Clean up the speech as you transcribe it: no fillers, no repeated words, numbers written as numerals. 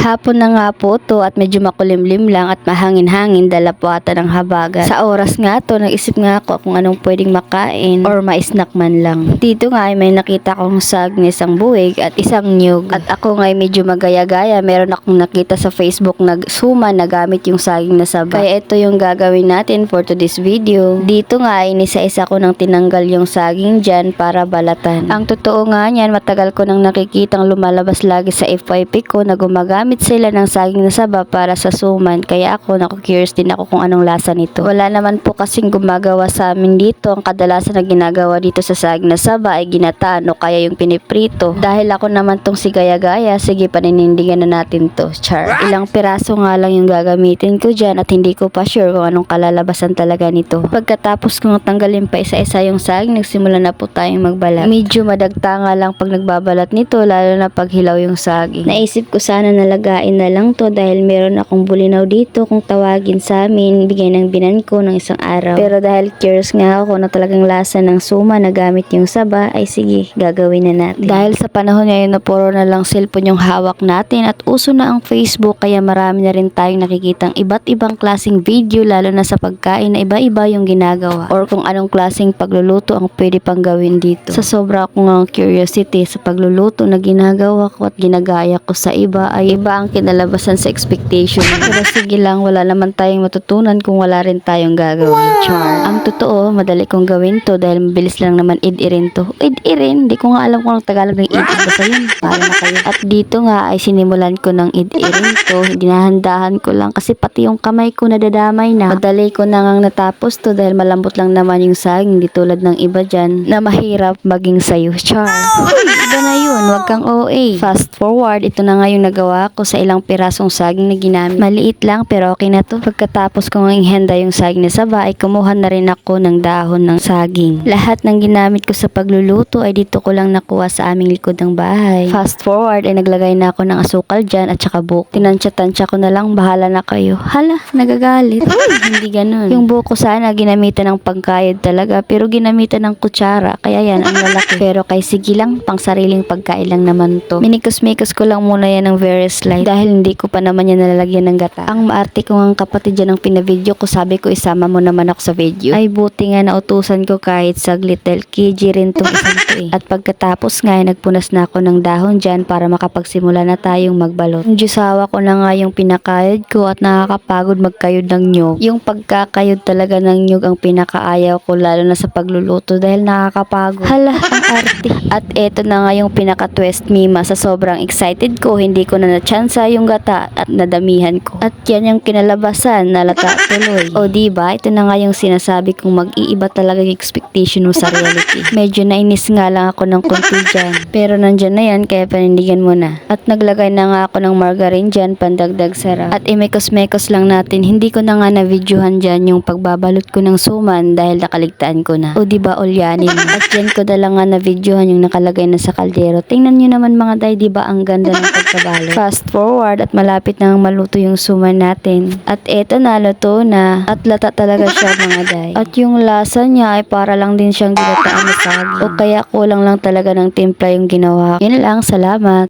Hapon na nga po to at medyo makulimlim lang at mahangin-hangin, dala po ata ng habagat. Sa oras nga to, nag-isip nga ako kung anong pwedeng makain or ma-snack man lang. Dito nga ay may nakita kong sag na isang buwig at isang nyug. At ako nga ay medyo magaya-gaya, meron akong nakita sa Facebook na suma na gamit yung saging na saba. Kaya ito yung gagawin natin for today's video. Dito nga ay nisa-isa ko nang tinanggal yung saging dyan para balatan. Ang totoo nga niyan, matagal ko nang nakikitang lumalabas lagi sa FYP ko na gumagamit sila ng saging na saba para sa suman. Kaya ako naku-curious din ako kung anong lasa nito. Wala naman po kasing gumagawa sa amin dito. Ang kadalasan na ginagawa dito sa saging na saba ay ginataan o kaya yung piniprito. Dahil ako naman tong si gaya-gaya, sige paninindigan na natin to. Char. Ilang piraso nga lang yung gagamitin ko dyan at hindi ko pa sure kung anong kalalabasan talaga nito. Pagkatapos kong tanggalin pa isa-isa yung saging, nagsimula na po tayong magbalat. Medyo madagta nga lang pag nagbabalat nito, lalo na pag hilaw yung saging. Naisip ko sana nalagain na lang to dahil meron akong bulinaw dito kung tawagin sa amin, bigay ng binan ko ng isang araw. Pero dahil curious nga ako na talagang lasa ng suma na gamit yung saba, ay sige, gagawin na natin. Dahil sa panahon ngayon na puro na lang cellphone yung hawak natin at uso na ang Facebook, kaya marami na rin tayong nakikitang iba't ibang klaseng video, lalo na sa pagkain na iba-iba yung ginagawa or kung anong klaseng pagluluto ang pwede pang gawin dito. Sa sobra akong curiosity sa pagluluto na ginagawa ko at ginagaya ko sa iba, ay iba ang kinalabasan sa expectation. Pero sige lang, wala naman tayong matutunan kung wala rin tayong gagawin. Char. Ang totoo, madali kong gawin to dahil mabilis lang naman id-irin to. Id-irin? Di ko nga alam kung ang Tagalog ng id. Basta yun, para na kayo. At dito nga ay sinimulan ko ng id-irin to. Dinahandahan ko lang kasi pati yung kamay ko nadadamay na. Madali ko na ngang natapos to dahil malambot lang naman yung saging, di tulad ng iba dyan na mahirap maging sayo. Char. Iba na yun, wag kang OA. Fast forward, ito na nga yung nagawa ko sa ilang pirasong saging na ginamit. Maliit lang pero okay na to. Pagkatapos ko ng ihanda yung saging na saba, ay kumuha na rin ako ng dahon ng saging. Lahat ng ginamit ko sa pagluluto ay dito ko lang nakuha sa aming likod ng bahay. Fast forward, ay naglagay na ako ng asukal dyan at saka buko. Tinansya-tansya ko na lang, bahala na kayo. Hala, nagagalit. Hindi ganun. Yung buko sana ginamitan ng pangkayod talaga, pero ginamitan ng kutsara. Kaya yan, ang lalaki. Pero kay sige lang, pang sariling pagkain lang naman to. Minikos-mikos ko lang muna yan ng very slight dahil hindi ko pa naman yan nalalagyan ng gata. Ang maarte ko ang kapatid dyan ng pinavideo ko, sabi ko isama mo naman ako sa video. Ay buti nga nautusan ko kahit saglit dahil KG rin tong isang to eh. At pagkatapos nga ay nagpunas na ako ng dahon dyan para makapagsimula na tayong magbalot. Yung jusawa ko na nga yung pinakayod ko at nakakapagod magkayod ng nyug. Yung pagkakayod talaga ng nyug ang pinakaayaw ko, lalo na sa pagluluto dahil nakakapagod. Hala, ang arte. At eto na nga yung pinaka-twist mima, sa sobrang excited ko, hindi ko na natsansa yung gata at nadamihan ko. At yan yung kinalabasan, nalata tuloy. O diba, ito na nga yung sinasabi kong mag-iiba talaga yung expectation mo sa reality. Medyo nainis nga lang ako ng konti dyan. Pero nandyan na yan, kaya panindigan mo na. At naglagay na nga ako ng margarine dyan, pandagdag sarap. At imekos-mekos lang natin, hindi ko na nga na-videohan dyan yung pagbabalot ko ng suman dahil nakaligtaan ko na. O diba, ulyanin. At yan ko na lang nga na-videohan yung nakalagay na sa kaldero. Tingnan nyo naman mga day, diba ang ganda ng pagkabalot. Fast forward at malapit na maluto yung suman natin. At eto na, luto na. At lata talaga siya mga day. At yung lasa niya ay para lang din siyang ginataan na saging. O kaya kulang lang talaga ng timpla yung ginawa. Yun lang, salamat.